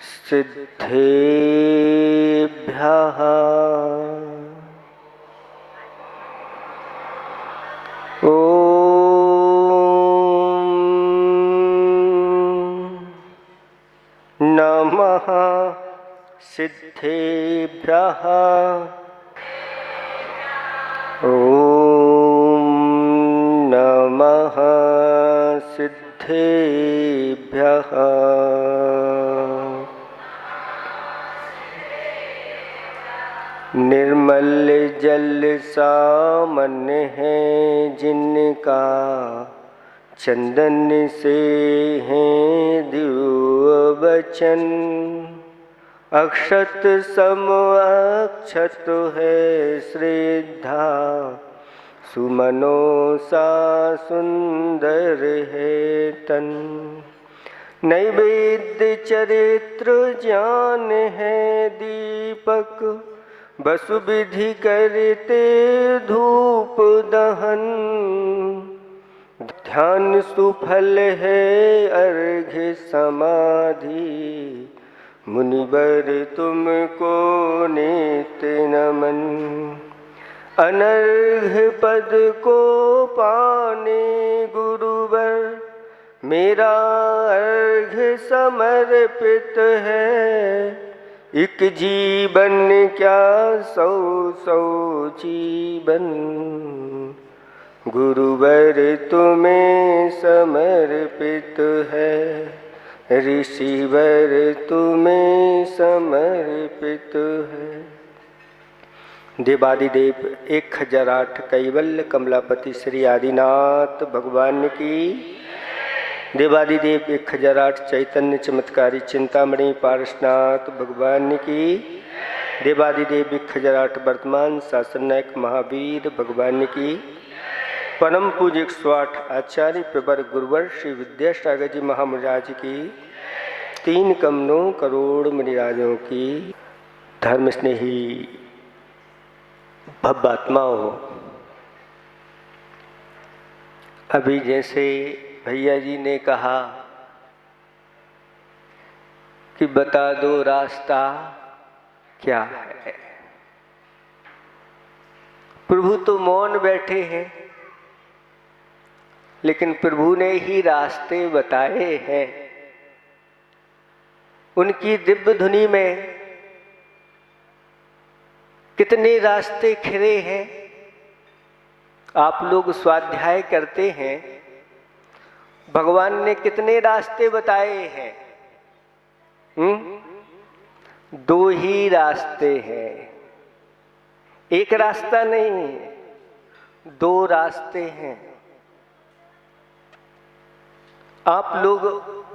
सिद्धेभ्यः ॐ नमः सिद्धेभ्यः ॐ नमः सिद्धेभ्यः निर्मल जल सामान्य है जिनका चंदन से है दिव्य वचन। अक्षत सम अक्षत है श्रद्धा सुमनो सा सुंदर है तन। नैवेद्य चरित्र ज्ञान है दीपक बसु विधि करते धूप दहन। ध्यान सुफल है अर्घ्य समाधि मुनिवर तुमको नित्य नमन। अनर्घ्य पद को पाने गुरुवर मेरा अर्घ्य समर्पित है। एक जीवन क्या सौ सौ जीवन गुरुवर तुम्हें समर्पित है। ऋषिवर तुम्हें समर्पित है। देवादिदेव 1008 कैवल्य कमलापति श्री आदिनाथ भगवान की। देवादिदेव 1008 चैतन्य चमत्कारी चिंतामणि पारसनाथ भगवान की। देवादिदेव 1008 वर्तमान शासन नायक महावीर भगवान की। परम पूज्य 108 आचार्य प्रवर गुरुवर श्री विद्यासागर जी महाराज की। 3 कमलों करोड़ मुनिराजों की। धर्म स्नेही भव्यात्माओं, अभी जैसे भैया जी ने कहा कि बता दो रास्ता क्या है। प्रभु तो मौन बैठे हैं, लेकिन प्रभु ने ही रास्ते बताए हैं। उनकी दिव्य धुनी में कितने रास्ते खिले हैं। आप लोग स्वाध्याय करते हैं, भगवान ने कितने रास्ते बताए हैं। 2 ही रास्ते हैं, एक रास्ता नहीं, 2 रास्ते हैं। आप लोग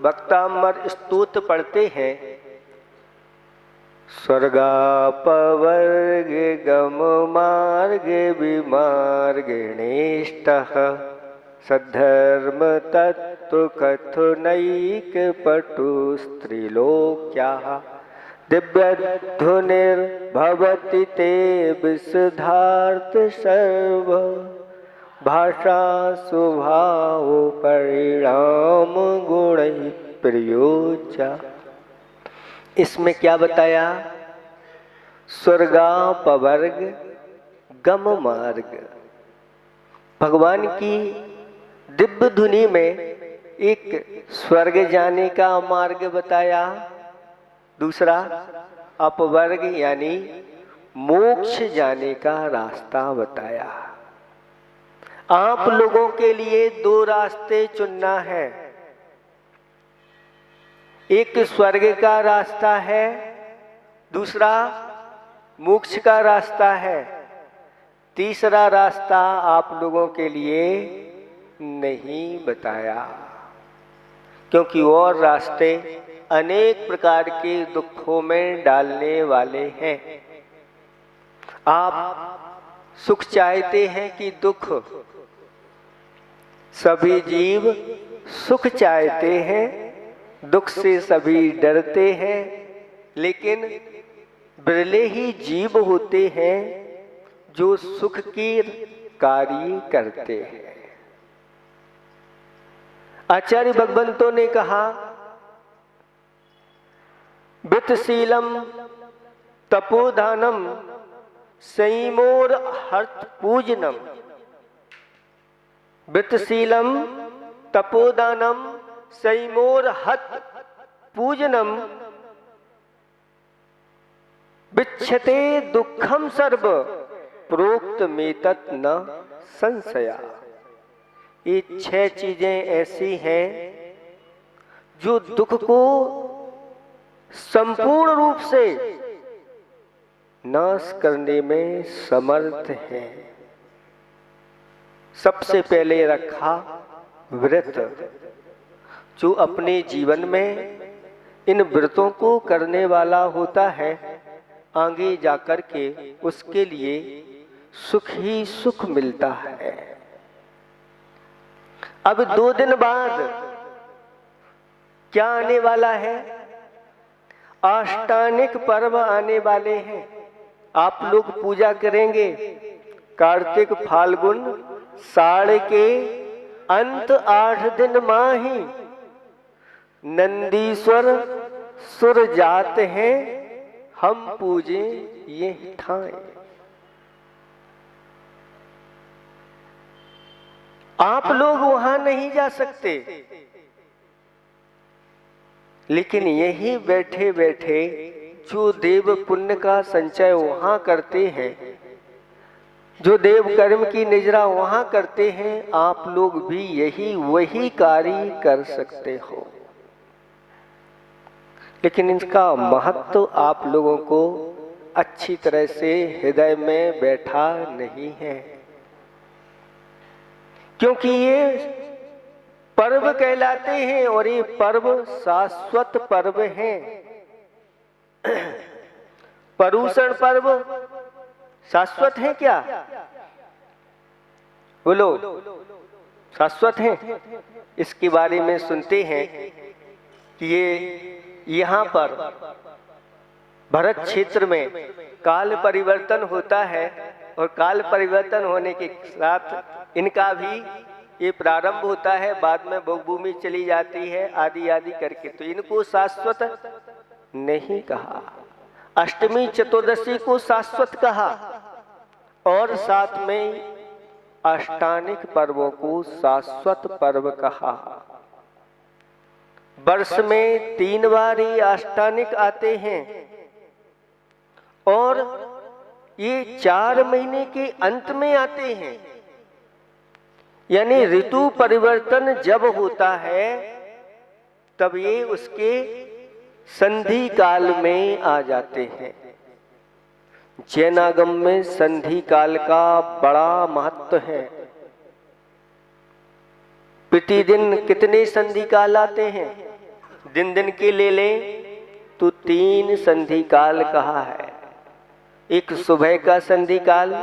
भक्तामर स्तोत्र पढ़ते हैं, स्वर्गापवर्ग गम मार्ग विमार्गेणेष्टः सद्धर्म तत्व कथनैक पटु स्त्रीलोक्याः दिव्यध्वनिर्भवति ते विशुद्धार्थ सर्व भाषा स्वभाव परिणाम गुणैः प्रयोज्य। इसमें क्या बताया? स्वर्गापवर्ग गम मार्ग, भगवान की दिव्य धुनी में एक स्वर्ग जाने का मार्ग बताया, दूसरा अपवर्ग यानी मोक्ष जाने का रास्ता बताया। आप लोगों के लिए 2 रास्ते चुनना है। एक स्वर्ग का रास्ता है, दूसरा मोक्ष का रास्ता है। तीसरा रास्ता आप लोगों के लिए नहीं बताया, क्योंकि और रास्ते अनेक प्रकार के दुखों में डालने वाले हैं। आप सुख चाहते हैं कि दुख? सभी जीव सुख चाहते हैं, दुख से सभी डरते हैं, लेकिन बिरले ही जीव होते हैं जो सुख की कार्य करते हैं। आचार्य भगवंतों ने कहा वित्तशीलम तपोदानम संयमोर हर्त पूजनम। वित्तशीलम तपोदानम संयमोर हत पूजनम। विच्छते दुखम सर्व प्रोक्त मेतत न संशया। ये 6 चीजें ऐसी हैं जो दुख को संपूर्ण रूप से नाश करने में समर्थ है। सबसे पहले रखा व्रत। जो अपने जीवन में इन व्रतों को करने वाला होता है, आगे जाकर के उसके लिए सुख ही सुख मिलता है। अब 2 दिन बाद क्या आने वाला है? अष्टानिक पर्व आने वाले हैं। आप लोग पूजा करेंगे। कार्तिक फाल्गुन साड़ के अंत 8 दिन माही नंदीश्वर सुर जात हैं, हम पूजे ये ठाएं। आप लोग वहां नहीं जा सकते, लेकिन यही बैठे बैठे जो देव पुण्य का संचय वहां करते हैं, जो देव कर्म की निजरा वहां करते हैं, आप लोग भी वही कार्य कर सकते हो। लेकिन इसका महत्व आप लोगों को अच्छी तरह से हृदय में बैठा नहीं है, क्योंकि ये पर्व कहलाते हैं और ये पर्व शाश्वत पर्व हैं। परूषण पर्व शाश्वत है क्या? बोलो, शाश्वत है? इसके बारे में सुनते हैं कि ये यहाँ पर भरत क्षेत्र में काल परिवर्तन होता है और काल परिवर्तन होने के साथ इनका भी ये प्रारंभ होता है, बाद में भोगभूमि चली जाती है आदि आदि करके। तो इनको शाश्वत नहीं कहा। अष्टमी चतुर्दशी को शाश्वत कहा और साथ में अष्टानिक पर्वों को शाश्वत पर्व कहा। वर्ष में 3 बार ही अष्टानिक आते हैं और ये 4 महीने के अंत में आते हैं। यानी ऋतु परिवर्तन जब होता है तब ये उसके संधि काल में आ जाते हैं। जैनागम में संधि काल का बड़ा महत्व है। प्रतिदिन कितने संधि काल आते हैं? दिन दिन के ले लें तो 3 संधि काल कहा है। एक सुबह का संधि काल,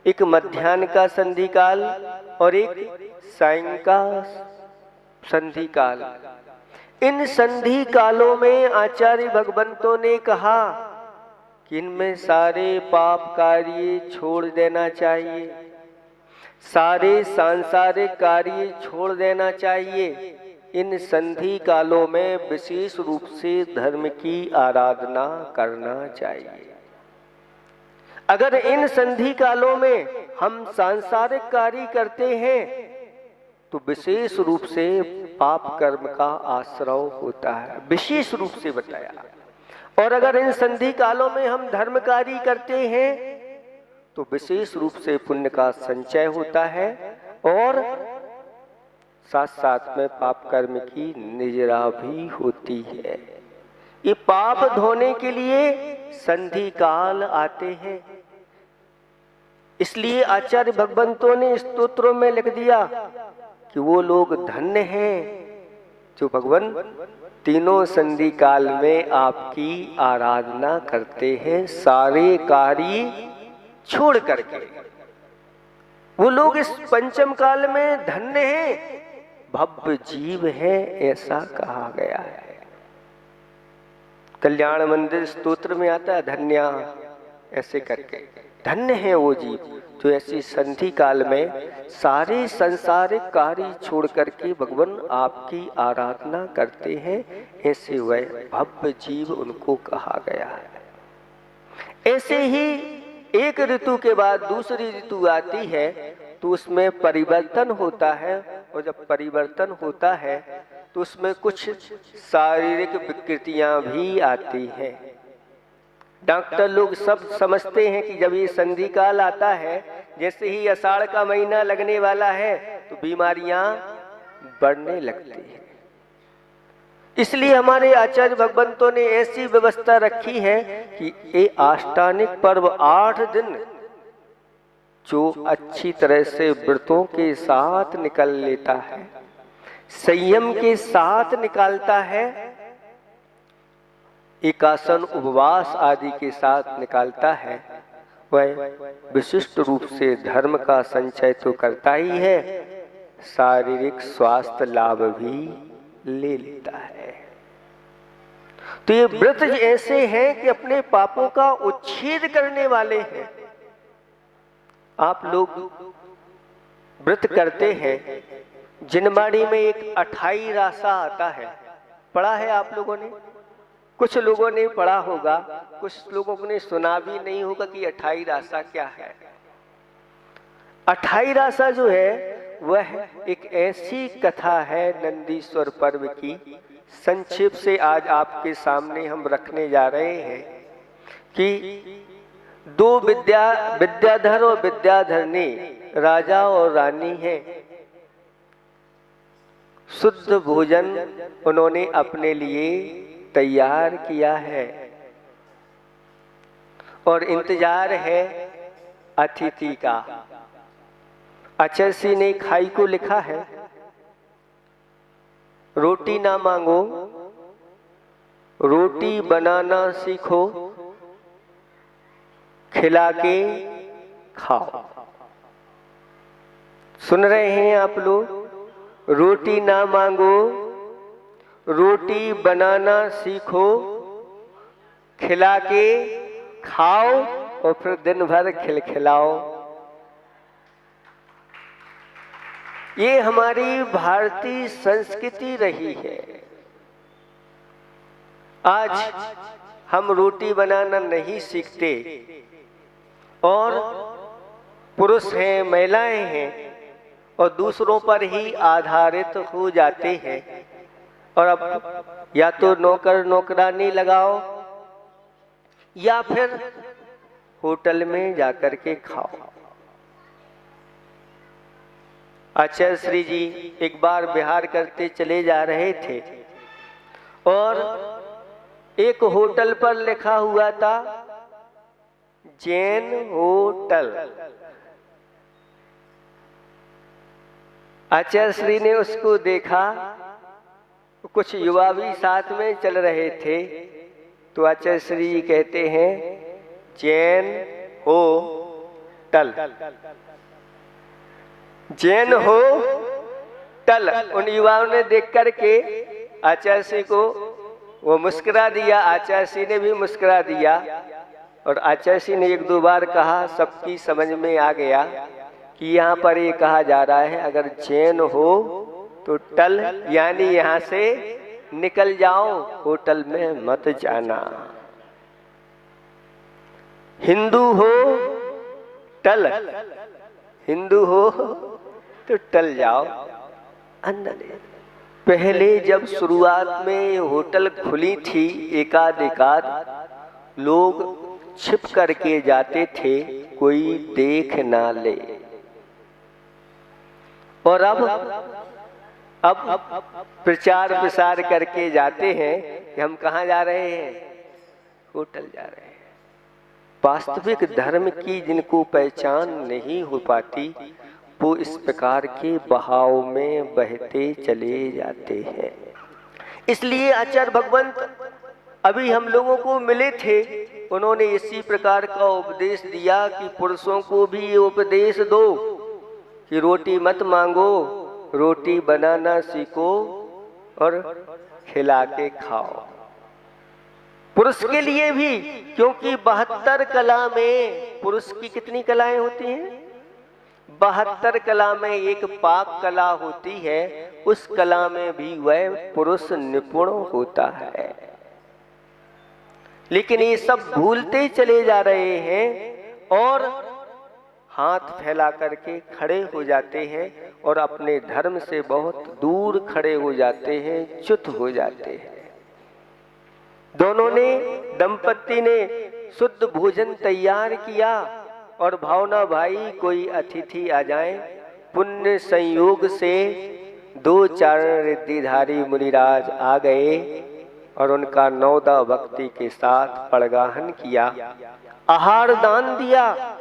एक मध्याह्न का संधि काल और एक सायं का संधि काल। इन संधि कालों में आचार्य भगवंतों ने कहा कि इनमें सारे पाप कार्य छोड़ देना चाहिए, सारे सांसारिक कार्य छोड़ देना चाहिए। इन संधि कालों में विशेष रूप से धर्म की आराधना करना चाहिए। अगर इन संधि कालों में हम सांसारिक कार्य करते हैं तो विशेष रूप से पाप कर्म का आश्रय होता है, विशेष रूप से बताया। और अगर इन संधि कालों में हम धर्म कार्य करते हैं तो विशेष रूप से पुण्य का संचय होता है और साथ साथ में पाप कर्म की निजरा भी होती है। ये पाप धोने के लिए संधि काल आते हैं। इसलिए आचार्य भगवंतों ने स्तोत्रों में लिख दिया कि वो लोग धन्य हैं जो भगवान तीनों संधि काल में आपकी आराधना करते हैं, सारे कार्य छोड़ करके। वो लोग इस पंचम काल में धन्य हैं, भव्य जीव है, ऐसा कहा गया है। कल्याण मंदिर स्तोत्र में आता है, धन्या ऐसे करके। धन्य है वो जीव जो ऐसी संधि काल में सारे संसारिक कार्य छोड़ करके भगवान आपकी आराधना करते हैं। ऐसे वह भव्य जीव उनको कहा गया है। ऐसे ही एक ऋतु के बाद दूसरी ऋतु आती है तो उसमें परिवर्तन होता है, और जब परिवर्तन होता है तो उसमें कुछ शारीरिक विकृतियां भी आती हैं। डॉक्टर लोग सब समझते हैं कि जब ये संधि काल आता है, जैसे ही आषाढ़ का महीना लगने वाला है तो बीमारियां बढ़ने लगती हैं। इसलिए हमारे आचार्य भगवंतों ने ऐसी व्यवस्था रखी है कि ये आष्टानिक पर्व 8 दिन जो अच्छी तरह से व्रतों के साथ निकल लेता है, संयम के साथ निकालता है, एकासन उपवास आदि के साथ निकालता है, वह विशिष्ट रूप से धर्म का संचय तो करता ही है, शारीरिक स्वास्थ्य लाभ भी ले लेता है। तो ये व्रत ऐसे हैं कि अपने पापों का उच्छेद करने वाले हैं। आप लोग व्रत करते हैं, जिनवाड़ी में एक 28 रासा आता है, पढ़ा है आप लोगों ने? कुछ लोगों ने पढ़ा होगा, कुछ लोगों ने सुना भी नहीं होगा कि 28 रासा क्या है। 28 रासा जो है वह एक ऐसी कथा है नंदीश्वर पर्व की, संक्षेप से आज आपके सामने हम रखने जा रहे हैं कि 2 विद्याधर और विद्याधरनी राजा और रानी हैं। शुद्ध भोजन उन्होंने अपने लिए तैयार किया है और इंतजार है अतिथि का। आचार्य ने खाई को लिखा है, रोटी ना मांगो, रोटी बनाना सीखो, खिला के खाओ। सुन रहे हैं आप लोग? रोटी ना मांगो, रोटी बनाना सीखो, खिला के खाओ और फिर दिन भर खिलखिलाओ। ये हमारी भारतीय संस्कृति रही है। आज हम रोटी बनाना नहीं सीखते और पुरुष हैं, महिलाएं हैं और दूसरों पर ही आधारित हो जाते हैं। और अब या तो नौकर नौकरानी लगाओ या फिर होटल में जाकर के खाओ। आचार्य श्री जी एक बार विहार करते चले जा रहे थे और एक होटल पर लिखा हुआ था जैन होटल। आचार्य श्री ने उसको देखा, कुछ युवा भी साथ में चल रहे थे, तो आचार्य श्री जी कहते हैं जैन होटल, जैन होटल। उन युवाओं ने देख करके आचार्य श्री को वो मुस्कुरा दिया, आचार्य श्री ने भी मुस्कुरा दिया और आचार्य श्री ने 1-2 बार कहा, सबकी समझ में आ गया कि यहाँ पर ये कहा जा रहा है अगर जैन हो तो टल, यानी यहाँ से निकल जाओ, होटल में मत जाना। हिंदू हो टल, हिंदू हो तो टल जाओ, अंदर। पहले जब शुरुआत में होटल खुली थी, एकाध लोग छिप करके जाते थे, कोई देख ना ले। और अब प्रचार प्रसार करके जाते हैं कि हम कहाँ जा रहे हैं, होटल जा रहे हैं। वास्तविक धर्म की जिनको पहचान नहीं हो पाती, वो इस प्रकार के बहाव में बहते चले जाते हैं। इसलिए आचार्य भगवंत अभी हम लोगों को मिले थे, उन्होंने इसी प्रकार का उपदेश दिया कि पुरुषों को भी ये उपदेश दो कि रोटी मत मांगो, रोटी बनाना सीखो और खिला के खाओ। पुरुष के लिए भी, क्योंकि 72 कला में पुरुष की कितनी कलाएं होती हैं? 72 कला में एक पाक कला होती है, उस कला में भी वह पुरुष निपुण होता है। लेकिन ये सब भूलते चले जा रहे हैं और हाथ फैला करके खड़े हो जाते हैं और अपने धर्म से बहुत दूर खड़े हो जाते हैं, च्युत हो जाते हैं। दोनों ने, दंपत्ति ने शुद्ध भोजन तैयार किया और भावना भाई कोई अतिथि आ जाए, पुण्य संयोग से 2 चारण रिद्धिधारी मुनिराज आ गए और उनका नौदा भक्ति के साथ पड़गाहन किया, आहार दान दिया।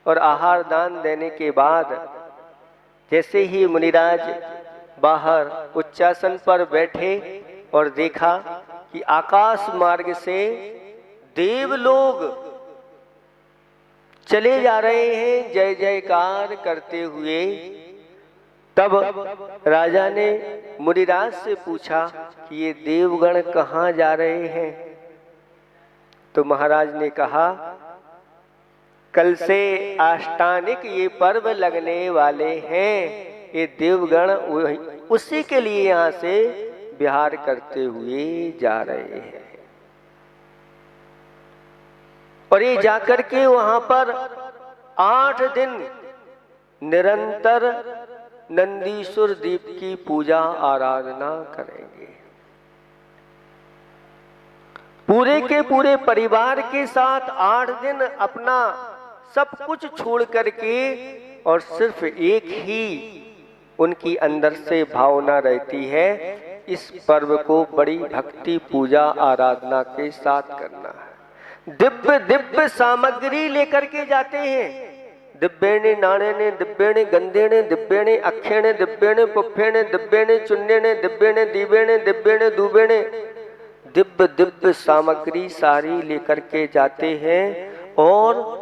और आहार दान देने के बाद जैसे ही मुनिराज बाहर उच्चासन पर बैठे और देखा कि आकाश मार्ग से देवलोग चले जा रहे हैं जय जयकार करते हुए, तब राजा ने मुनिराज से पूछा कि ये देवगण कहाँ जा रहे हैं? तो महाराज ने कहा, कल से आष्टानिक ये पर्व लगने वाले हैं, ये देवगण उसी के लिए यहाँ से विहार करते हुए जा रहे हैं। और ये जाकर के वहां पर 8 दिन निरंतर नंदीश्वर दीप की पूजा आराधना करेंगे। पूरे के पूरे परिवार के साथ 8 दिन अपना सब कुछ छोड़ करके, और सिर्फ एक ही उनकी अंदर से भावना रहती है, इस पर्व को बड़ी भक्ति पूजा आराधना के साथ करना है। दिव्य दिव्य सामग्री लेकर के जाते हैं। दिव्येणे नाणेने, दिव्येणे गंधेणे, दिव्येणे अक्षेणे, दिव्येणे पुष्पेणे, दिव्येणे चुन्नेणे, दिव्येणे दीवेणे, दिव्येणे दूबेणे, दिव्य दिव्य सामग्री सारी लेकर के जाते हैं। और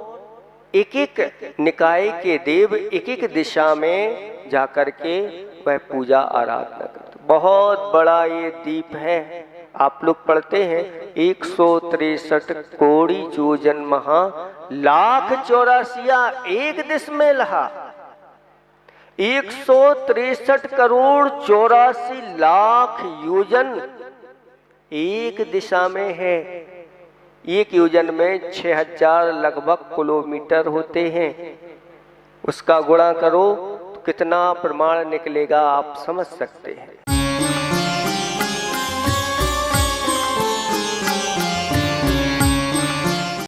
एक एक निकाय के देव एक एक दिशा में जाकर के वह पूजा आराधना करते। बहुत बड़ा ये दीप है, आप लोग पढ़ते हैं 163 कोड़ी योजन महा, 1,84,000 एक दिश में लहा। 163 करोड़ 84 लाख योजन एक दिशा में है। एक योजन में 6000 लगभग किलोमीटर होते हैं। उसका गुणा करो तो कितना प्रमाण निकलेगा, आप समझ सकते हैं।